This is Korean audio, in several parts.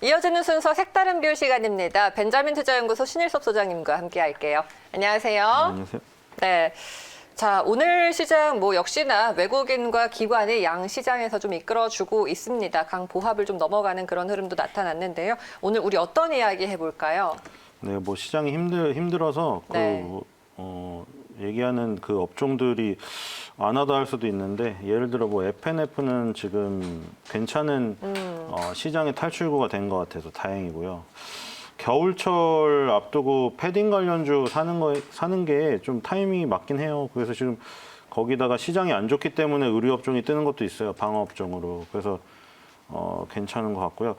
이어지는 순서 색다른 뷰 시간입니다. 벤자민 투자연구소 신일섭 소장님과 함께 할게요. 안녕하세요. 안녕하세요. 네. 자, 오늘 시장 역시나 외국인과 기관이 양 시장에서 좀 이끌어주고 있습니다. 강보합을 좀 넘어가는 그런 흐름도 나타났는데요. 오늘 우리 어떤 이야기 해볼까요? 네, 시장이 힘들어서 네. 얘기하는 그 업종들이 안 하다 할 수도 있는데 예를 들어 FNF는 지금 괜찮은 시장의 탈출구가 된 것 같아서 다행이고요. 겨울철 앞두고 패딩 관련주 사는 게 좀 타이밍이 맞긴 해요. 그래서 지금 거기다가 시장이 안 좋기 때문에 의류 업종이 뜨는 것도 있어요. 방어 업종으로. 그래서 괜찮은 것 같고요.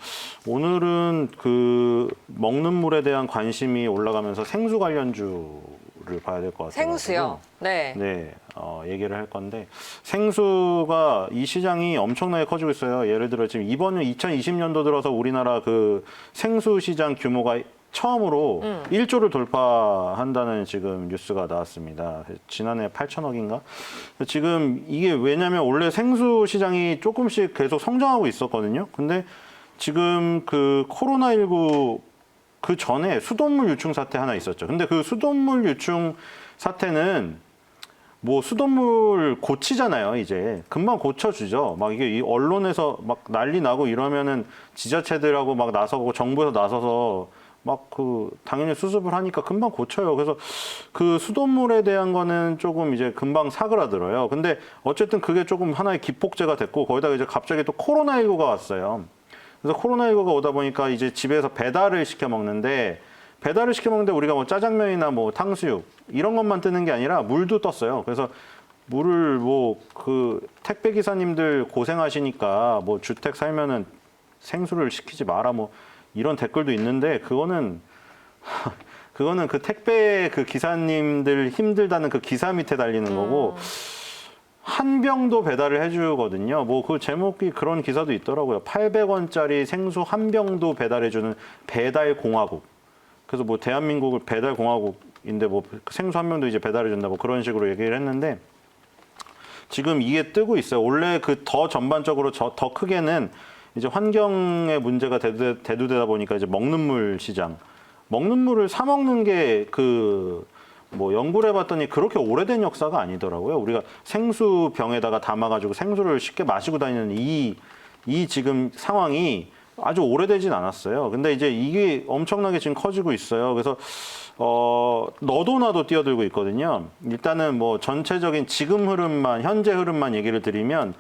오늘은 그 먹는 물에 대한 관심이 올라가면서 생수 관련주를 봐야 될 것 같아요. 생수요? 네. 네, 얘기를 할 건데 생수가 이 시장이 엄청나게 커지고 있어요. 예를 들어 지금 이번 2020년도 들어서 우리나라 그 생수 시장 규모가 처음으로 1조를 돌파한다는 지금 뉴스가 나왔습니다. 지난해 8천억인가? 지금 이게 왜냐면 원래 생수 시장이 조금씩 계속 성장하고 있었거든요. 근데 지금 그 코로나19 그 전에 수돗물 유충 사태 하나 있었죠. 근데 그 수돗물 유충 사태는 수돗물 고치잖아요, 이제. 금방 고쳐주죠. 이게 언론에서 난리 나고 이러면은 지자체들하고 나서고 정부에서 나서서 당연히 수습을 하니까 금방 고쳐요. 그래서 그 수돗물에 대한 거는 조금 이제 금방 사그라들어요. 근데 어쨌든 그게 조금 하나의 기폭제가 됐고 거기다가 이제 갑자기 또 코로나19가 왔어요. 그래서 코로나19가 오다 보니까 이제 집에서 배달을 시켜 먹는데 우리가 짜장면이나 탕수육 이런 것만 뜨는 게 아니라 물도 떴어요. 그래서 물을 그 택배 기사님들 고생하시니까 주택 살면은 생수를 시키지 마라 이런 댓글도 있는데 그거는 그 택배 그 기사님들 힘들다는 그 기사 밑에 달리는 거고 한 병도 배달을 해주거든요. 그 제목이 그런 기사도 있더라고요. 800원짜리 생수 한 병도 배달해주는 배달공화국. 그래서 대한민국을 배달공화국인데 생수 한 병도 이제 배달해준다 그런 식으로 얘기를 했는데 지금 이게 뜨고 있어요. 원래 더 전반적으로 더 크게는 이제 환경의 문제가 대두되다 보니까 이제 먹는 물 시장. 먹는 물을 사 먹는 게 연구를 해봤더니 그렇게 오래된 역사가 아니더라고요. 우리가 생수병에다가 담아가지고 생수를 쉽게 마시고 다니는 이 지금 상황이 아주 오래되진 않았어요. 근데 이제 이게 엄청나게 지금 커지고 있어요. 그래서 너도 나도 뛰어들고 있거든요. 일단은 전체적인 지금 흐름만, 현재 흐름만 얘기를 드리면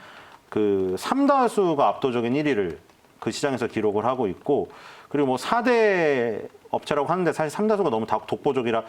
그 삼다수가 압도적인 1위를 그 시장에서 기록을 하고 있고 그리고 4대 업체라고 하는데 사실 삼다수가 너무 독보적이라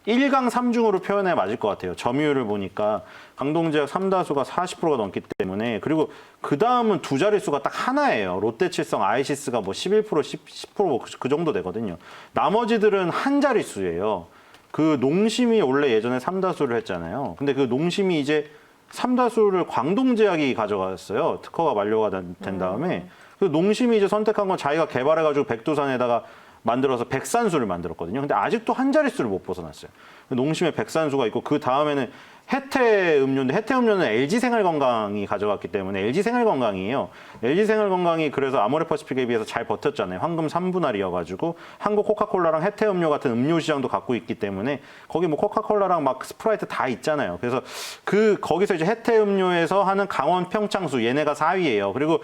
1강 3중으로 표현해 맞을 것 같아요. 점유율을 보니까 강동제약 삼다수가 40%가 넘기 때문에 그리고 그 다음은 두 자릿수가 딱 하나예요. 롯데칠성, 아이시스가 11%, 10% 그 정도 되거든요. 나머지들은 한 자릿수예요. 그 농심이 원래 예전에 삼다수를 했잖아요. 근데 그 농심이 이제 삼다수를 광동제약이 가져갔어요. 특허가 만료가 된 다음에. 그 농심이 이제 선택한 건 자기가 개발해가지고 백두산에다가 만들어서 백산수를 만들었거든요. 근데 아직도 한 자릿수를 못 벗어났어요. 농심에 백산수가 있고 그 다음에는 해태음료인데 해태음료는 LG생활건강이 가져갔기 때문에 LG생활건강이에요. LG생활건강이 그래서 아모레퍼시픽에 비해서 잘 버텼잖아요. 황금 3분할이어가지고 한국 코카콜라랑 해태음료 같은 음료 시장도 갖고 있기 때문에 거기 코카콜라랑 스프라이트 다 있잖아요. 그래서 거기서 이제 해태음료에서 하는 강원 평창수 얘네가 4위예요. 그리고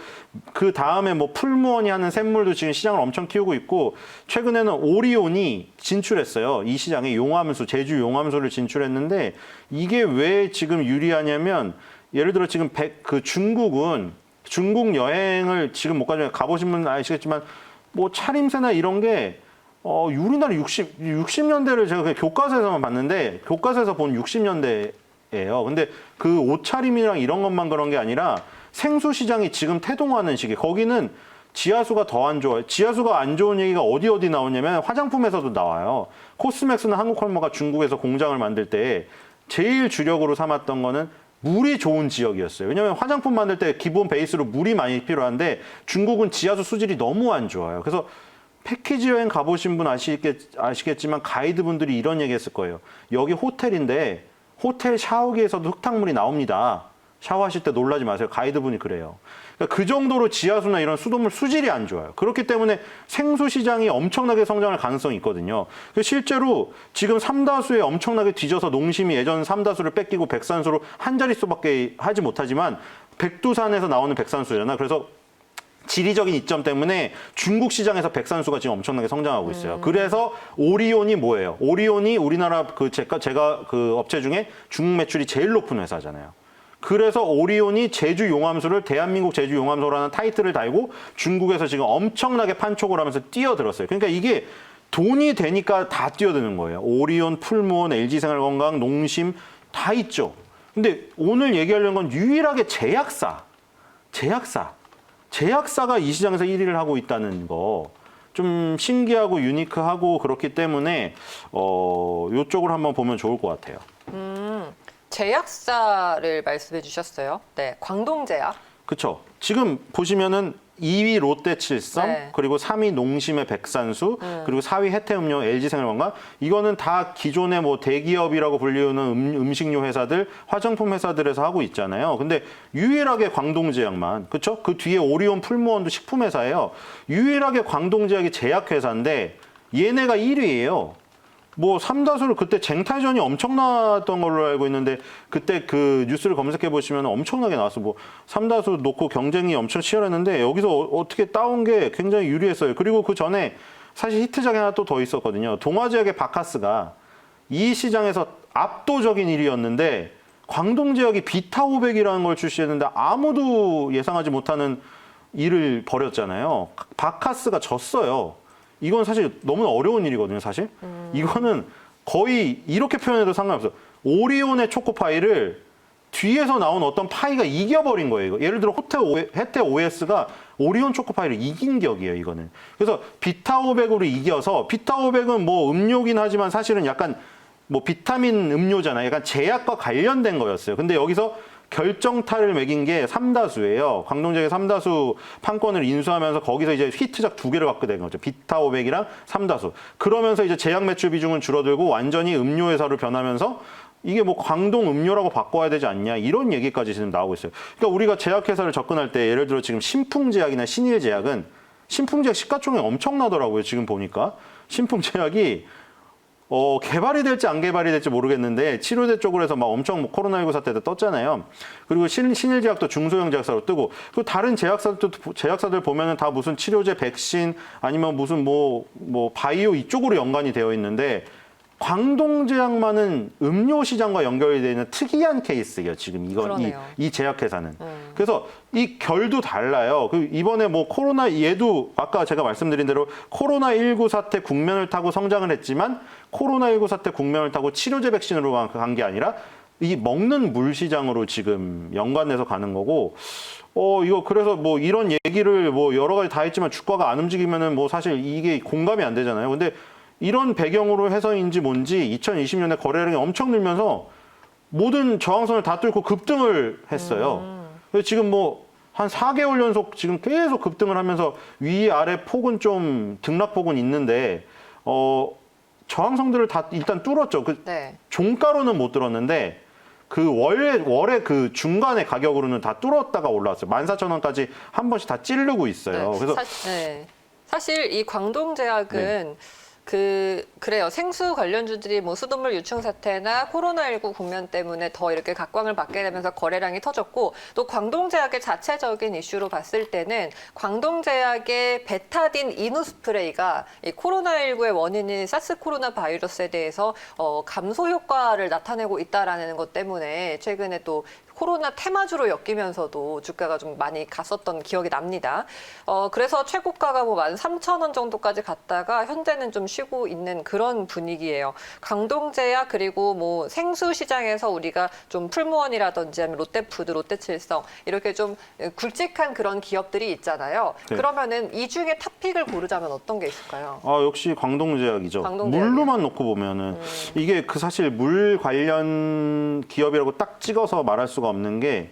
그 다음에 풀무원이 하는 샘물도 지금 시장을 엄청 키우고 있고 최근에는 오리온이 진출했어요. 이 시장에 용암수, 제주 용암수를 진출했는데 이게 왜 지금 유리하냐면 예를 들어 지금 중국 여행을 지금 못 가보신 분은 아시겠지만 차림새나 이런 게 우리나라 60년대를 제가 그냥 교과서에서만 봤는데 교과서에서 본 60년대예요. 근데 그 옷차림이랑 이런 것만 그런 게 아니라 생수 시장이 지금 태동하는 시기 거기는 지하수가 더 안 좋아요. 지하수가 안 좋은 얘기가 어디 나오냐면 화장품에서도 나와요. 코스맥스나 한국콜마가 중국에서 공장을 만들 때 제일 주력으로 삼았던 거는 물이 좋은 지역이었어요. 왜냐하면 화장품 만들 때 기본 베이스로 물이 많이 필요한데 중국은 지하수 수질이 너무 안 좋아요. 그래서 패키지 여행 가보신 분 아시겠지만 가이드분들이 이런 얘기 했을 거예요. 여기 호텔인데 호텔 샤워기에서도 흙탕물이 나옵니다. 샤워하실 때 놀라지 마세요. 가이드분이 그래요. 그러니까 그 정도로 지하수나 이런 수돗물 수질이 안 좋아요. 그렇기 때문에 생수 시장이 엄청나게 성장할 가능성이 있거든요. 실제로 지금 삼다수에 엄청나게 뒤져서 농심이 예전 삼다수를 뺏기고 백산수로 한 자릿수밖에 하지 못하지만 백두산에서 나오는 백산수잖아. 그래서 지리적인 이점 때문에 중국 시장에서 백산수가 지금 엄청나게 성장하고 있어요. 그래서 오리온이 뭐예요? 오리온이 우리나라 제가 그 업체 중에 중국 매출이 제일 높은 회사잖아요. 그래서 오리온이 제주 용암수를 대한민국 제주 용암소라는 타이틀을 달고 중국에서 지금 엄청나게 판촉을 하면서 뛰어들었어요. 그러니까 이게 돈이 되니까 다 뛰어드는 거예요. 오리온, 풀무원, LG생활건강, 농심 다 있죠. 근데 오늘 얘기하려는 건 유일하게 제약사가 이 시장에서 1위를 하고 있다는 거. 좀 신기하고 유니크하고 그렇기 때문에 이쪽을 한번 보면 좋을 것 같아요. 제약사를 말씀해 주셨어요. 네, 광동제약. 그렇죠. 지금 보시면은 2위 롯데칠성, 네. 그리고 3위 농심의 백산수, 그리고 4위 해태음료, LG생활건강. 이거는 다 기존의 뭐 대기업이라고 불리우는 음식료 회사들, 화장품 회사들에서 하고 있잖아요. 근데 유일하게 광동제약만, 그렇죠? 그 뒤에 오리온 풀무원도 식품회사예요. 유일하게 광동제약이 제약회사인데 얘네가 1위예요. 뭐 삼다수를 그때 쟁탈전이 엄청났던 걸로 알고 있는데 그때 그 뉴스를 검색해 보시면 엄청나게 나왔어. 뭐 삼다수 놓고 경쟁이 엄청 치열했는데 여기서 어떻게 따온 게 굉장히 유리했어요. 그리고 그 전에 사실 히트작이 하나 또 더 있었거든요. 동아제약의 바카스가 이 시장에서 압도적인 1위였는데 광동제약이 비타500이라는 걸 출시했는데 아무도 예상하지 못하는 일을 벌였잖아요. 바카스가 졌어요. 이건 사실 너무 어려운 일이거든요, 사실. 이거는 거의 이렇게 표현해도 상관없어요. 오리온의 초코파이를 뒤에서 나온 어떤 파이가 이겨버린 거예요. 이거. 예를 들어 혜태 OS가 오리온 초코파이를 이긴 격이에요, 이거는. 그래서 비타500으로 이겨서 비타500은 뭐 음료긴 하지만 사실은 약간 뭐 비타민 음료잖아요. 약간 제약과 관련된 거였어요. 근데 여기서 결정타를 매긴 게 삼다수예요. 광동제약의 삼다수 판권을 인수하면서 거기서 이제 히트작 2개를 갖게 된 거죠. 비타500이랑 삼다수. 그러면서 이제 제약 매출 비중은 줄어들고 완전히 음료 회사로 변하면서 이게 뭐 광동 음료라고 바꿔야 되지 않냐 이런 얘기까지 지금 나오고 있어요. 그러니까 우리가 제약회사를 접근할 때 예를 들어 지금 신풍제약이나 신일제약은 신풍제약 시가총액 엄청나더라고요. 지금 보니까 신풍제약이 개발이 될지 안 개발이 될지 모르겠는데 치료제 쪽으로 해서 막 엄청 뭐 코로나19 사태 때 떴잖아요. 그리고 신일제약도 중소형 제약사로 뜨고 그 다른 제약사들 보면은 다 무슨 치료제, 백신 아니면 무슨 뭐 바이오 이쪽으로 연관이 되어 있는데 광동제약만은 음료 시장과 연결이 되는 특이한 케이스예요. 지금 이 제약회사는. 그래서 이 결도 달라요. 그 이번에 뭐 코로나 얘도 아까 제가 말씀드린 대로 코로나19 사태 국면을 타고 성장을 했지만 코로나19 사태 국면을 타고 치료제 백신으로 간 게 아니라 이 먹는 물 시장으로 지금 연관돼서 가는 거고 이거 그래서 뭐 이런 얘기를 뭐 여러 가지 다 했지만 주가가 안 움직이면은 뭐 사실 이게 공감이 안 되잖아요. 근데 이런 배경으로 해서인지 뭔지 2020년에 거래량이 엄청 늘면서 모든 저항선을 다 뚫고 급등을 했어요. 그래서 지금 뭐 한 4개월 연속 지금 계속 급등을 하면서 위아래 폭은 좀 등락폭은 있는데 저항선들을 다 일단 뚫었죠. 네. 종가로는 못 뚫었는데 그 월에 그 중간에 가격으로는 다 뚫었다가 올라왔어요. 14,000원까지 한 번씩 다 찌르고 있어요. 네. 그래서 사실 이 광동제약은 그래요. 생수 관련주들이 뭐 수돗물 유충 사태나 코로나19 국면 때문에 더 이렇게 각광을 받게 되면서 거래량이 터졌고 또 광동제약의 자체적인 이슈로 봤을 때는 광동제약의 베타딘 이노 스프레이가 이 코로나19의 원인인 사스 코로나 바이러스에 대해서 감소 효과를 나타내고 있다라는 것 때문에 최근에 또 코로나 테마주로 엮이면서도 주가가 좀 많이 갔었던 기억이 납니다. 그래서 최고가가 뭐 13,000원 정도까지 갔다가 현재는 좀 쉬고 있는 그런 분위기예요. 광동제약 그리고 뭐 생수 시장에서 우리가 좀 풀무원이라든지 아니면 롯데푸드, 롯데칠성 이렇게 좀 굵직한 그런 기업들이 있잖아요. 네. 그러면은 이 중에 탑픽을 고르자면 어떤 게 있을까요? 역시 광동제약이죠. 광동제약이요. 물로만 놓고 보면은 이게 그 사실 물 관련 기업이라고 딱 찍어서 말할 수가 없는 게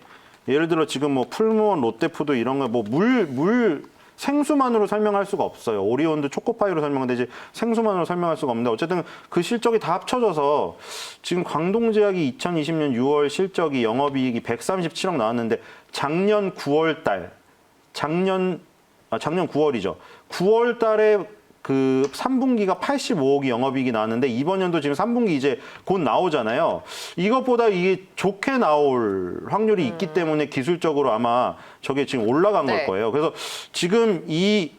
예를 들어 지금 뭐 풀무원, 롯데푸드 이런 거 뭐 물 생수만으로 설명할 수가 없어요. 오리온도 초코파이로 설명되지 생수만으로 설명할 수가 없는데 어쨌든 그 실적이 다 합쳐져서 지금 광동제약이 2020년 6월 실적이 영업이익이 137억 나왔는데 작년 9월 달 작년 9월이죠. 9월 달에 그 3분기가 85억이 영업이익이 나왔는데 이번 연도 지금 3분기 이제 곧 나오잖아요. 이것보다 이게 좋게 나올 확률이 있기 때문에 기술적으로 아마 저게 지금 올라간 걸 거예요. 그래서 지금 이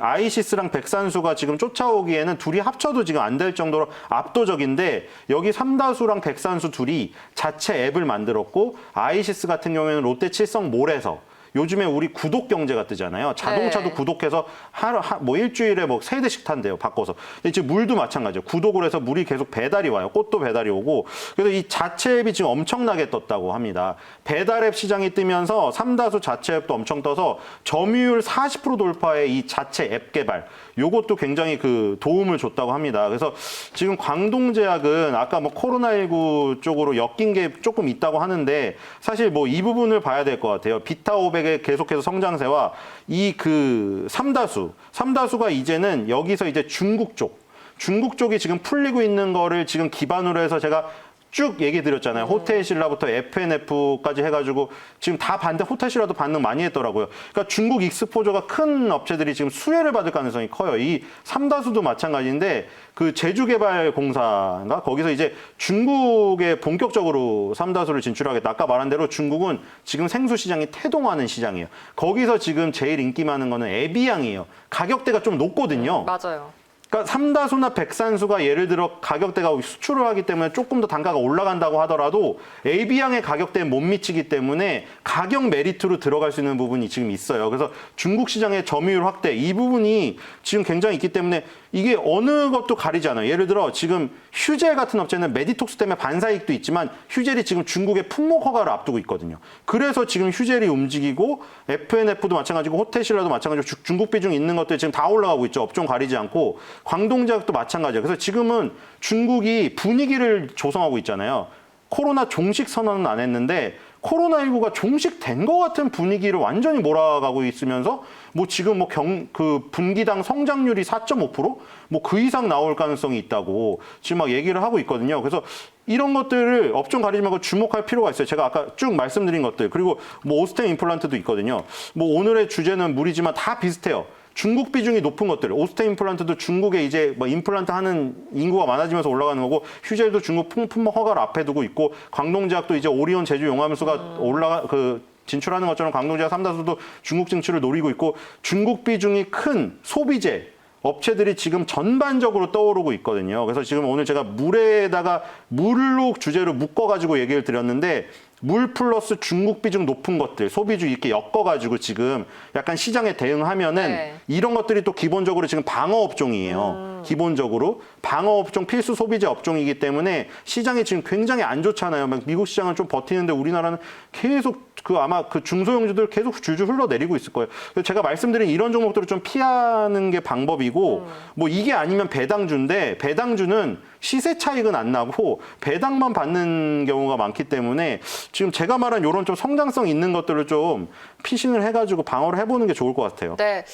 아이시스랑 백산수가 지금 쫓아오기에는 둘이 합쳐도 지금 안 될 정도로 압도적인데 여기 삼다수랑 백산수 둘이 자체 앱을 만들었고 아이시스 같은 경우에는 롯데 칠성몰에서 요즘에 우리 구독 경제가 뜨잖아요. 자동차도 구독해서 뭐 일주일에 뭐 3대씩 탄대요. 바꿔서. 지금 물도 마찬가지예요. 구독을 해서 물이 계속 배달이 와요. 꽃도 배달이 오고. 그래서 이 자체 앱이 지금 엄청나게 떴다고 합니다. 배달 앱 시장이 뜨면서 삼다수 자체 앱도 엄청 떠서 점유율 40% 돌파의 이 자체 앱 개발. 요것도 굉장히 그 도움을 줬다고 합니다. 그래서 지금 광동제약은 아까 뭐 코로나19 쪽으로 엮인 게 조금 있다고 하는데 사실 뭐 이 부분을 봐야 될 것 같아요. 비타500의 계속해서 성장세와 이 그 삼다수가 이제는 여기서 이제 중국 쪽이 지금 풀리고 있는 거를 지금 기반으로 해서 제가 쭉 얘기 드렸잖아요. 호텔신라부터 FNF까지 해가지고 지금 다 호텔신라도 반응 많이 했더라고요. 그러니까 중국 익스포저가 큰 업체들이 지금 수혜를 받을 가능성이 커요. 이 삼다수도 마찬가지인데 그 제주개발공사인가 거기서 이제 중국에 본격적으로 삼다수를 진출하겠다. 아까 말한 대로 중국은 지금 생수 시장이 태동하는 시장이에요. 거기서 지금 제일 인기 많은 거는 에비앙이에요. 가격대가 좀 높거든요. 맞아요. 그러니까 삼다수나 백산수가 예를 들어 가격대가 수출을 하기 때문에 조금 더 단가가 올라간다고 하더라도 AB양의 가격대에 못 미치기 때문에 가격 메리트로 들어갈 수 있는 부분이 지금 있어요. 그래서 중국 시장의 점유율 확대 이 부분이 지금 굉장히 있기 때문에 이게 어느 것도 가리지 않아요. 예를 들어 지금 휴젤 같은 업체는 메디톡스 때문에 반사이익도 있지만 휴젤이 지금 중국의 품목 허가를 앞두고 있거든요. 그래서 지금 휴젤이 움직이고 FNF도 마찬가지고 호텔신라도 마찬가지고 중국 비중이 있는 것들 지금 다 올라가고 있죠. 업종 가리지 않고 광동제약도 마찬가지예요. 그래서 지금은 중국이 분위기를 조성하고 있잖아요. 코로나 종식 선언은 안 했는데 코로나19가 종식된 것 같은 분위기를 완전히 몰아가고 있으면서 뭐 지금 뭐 그 분기당 성장률이 4.5%? 뭐 그 이상 나올 가능성이 있다고 지금 막 얘기를 하고 있거든요. 그래서 이런 것들을 업종 가리지 말고 주목할 필요가 있어요. 제가 아까 쭉 말씀드린 것들. 그리고 뭐 오스템 임플란트도 있거든요. 뭐 오늘의 주제는 물이지만 다 비슷해요. 중국 비중이 높은 것들, 오스템 임플란트도 중국에 이제 뭐 임플란트 하는 인구가 많아지면서 올라가는 거고, 휴젤도 중국 품목 허가를 앞에 두고 있고, 광동제약도 이제 오리온 제주 용암수가 진출하는 것처럼 광동제약 삼다수도 중국 진출을 노리고 있고, 중국 비중이 큰 소비재 업체들이 지금 전반적으로 떠오르고 있거든요. 그래서 지금 오늘 제가 물에다가 물로 주제로 묶어가지고 얘기를 드렸는데, 물 플러스 중국 비중 높은 것들, 소비주 이렇게 엮어가지고 지금 약간 시장에 대응하면은 이런 것들이 또 기본적으로 지금 방어업종이에요. 기본적으로 방어업종 필수 소비재 업종이기 때문에 시장이 지금 굉장히 안 좋잖아요. 막 미국 시장은 좀 버티는데 우리나라는 계속 아마 그 중소형주들 계속 줄줄 흘러내리고 있을 거예요. 그래서 제가 말씀드린 이런 종목들을 좀 피하는 게 방법이고 뭐 이게 아니면 배당주인데 배당주는 시세 차익은 안 나고 배당만 받는 경우가 많기 때문에 지금 제가 말한 이런 좀 성장성 있는 것들을 좀 피신을 해가지고 방어를 해보는 게 좋을 것 같아요. 네,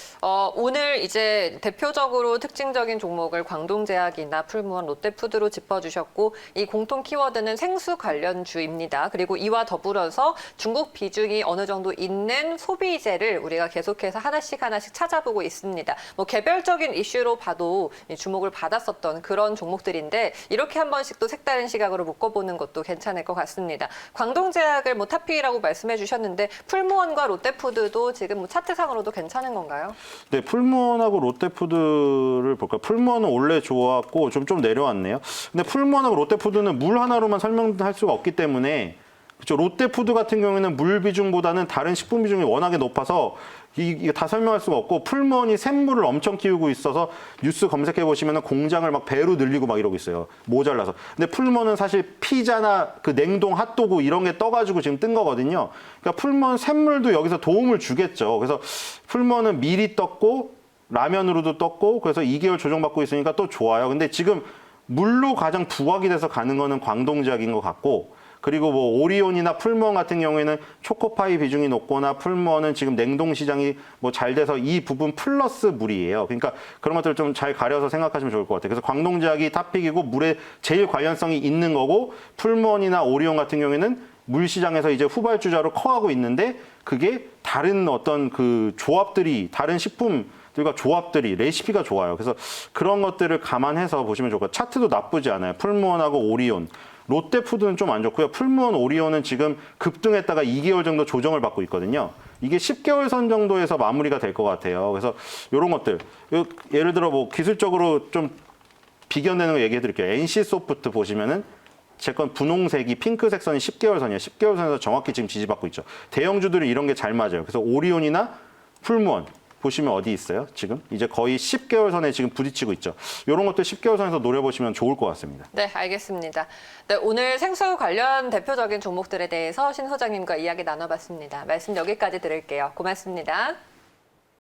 오늘 이제 대표적으로 특징적인 종목을 광동제약이나 풀무원, 롯데푸드로 짚어주셨고 이 공통 키워드는 생수 관련주입니다. 그리고 이와 더불어서 중국 비중이 어느 정도 있는 소비재를 우리가 계속해서 하나씩 찾아보고 있습니다. 뭐 개별적인 이슈로 봐도 주목을 받았었던 그런 종목들인데 이렇게 한 번씩 또 색다른 시각으로 묶어보는 것도 괜찮을 것 같습니다. 광동제약을 뭐 탑픽이라고 말씀해 주셨는데 풀무원과 롯데푸드도 지금 뭐 차트상으로도 괜찮은 건가요? 네, 풀무원하고 롯데푸드를 볼까요? 풀무원은 원래 좋았고 좀 내려왔네요. 근데 풀무원하고 롯데푸드는 물 하나로만 설명할 수가 없기 때문에 그렇죠. 롯데푸드 같은 경우에는 물 비중보다는 다른 식품 비중이 워낙에 높아서 이게 다 설명할 수가 없고 풀무원이 샘물을 엄청 키우고 있어서 뉴스 검색해 보시면 공장을 막 배로 늘리고 막 이러고 있어요. 모자라서. 근데 풀무원은 사실 피자나 그 냉동 핫도그 이런 게 떠가지고 지금 뜬 거거든요. 그러니까 풀무원 샘물도 여기서 도움을 주겠죠. 그래서 풀무원은 미리 떴고 라면으로도 떴고 그래서 2개월 조정받고 있으니까 또 좋아요. 근데 지금 물로 가장 부각이 돼서 가는 거는 광동제약인 것 같고 그리고 뭐 오리온이나 풀무원 같은 경우에는 초코파이 비중이 높거나 풀무원은 지금 냉동 시장이 뭐 잘 돼서 이 부분 플러스 물이에요. 그러니까 그런 것들을 좀 잘 가려서 생각하시면 좋을 것 같아요. 그래서 광동제약이 탑픽이고 물에 제일 관련성이 있는 거고 풀무원이나 오리온 같은 경우에는 물 시장에서 이제 후발주자로 커가고 있는데 그게 다른 어떤 그 조합들이 다른 식품들과 조합들이 레시피가 좋아요. 그래서 그런 것들을 감안해서 보시면 좋을 것 같아요. 차트도 나쁘지 않아요. 풀무원하고 오리온. 롯데푸드는 좀 안 좋고요. 풀무원, 오리온은 지금 급등했다가 2개월 정도 조정을 받고 있거든요. 이게 10개월 선 정도에서 마무리가 될 것 같아요. 그래서 이런 것들, 예를 들어 뭐 기술적으로 좀 비견되는 거 얘기해 드릴게요. NC소프트 보시면은 제 건 분홍색이 핑크색 선이 10개월 선이에요. 10개월 선에서 정확히 지금 지지받고 있죠. 대형주들이 이런 게 잘 맞아요. 그래서 오리온이나 풀무원 보시면 어디 있어요? 지금 이제 거의 10개월 선에 지금 부딪히고 있죠. 이런 것들 10개월 선에서 노려보시면 좋을 것 같습니다. 네, 알겠습니다. 네, 오늘 생수 관련 대표적인 종목들에 대해서 신 소장님과 이야기 나눠봤습니다. 말씀 여기까지 드릴게요. 고맙습니다.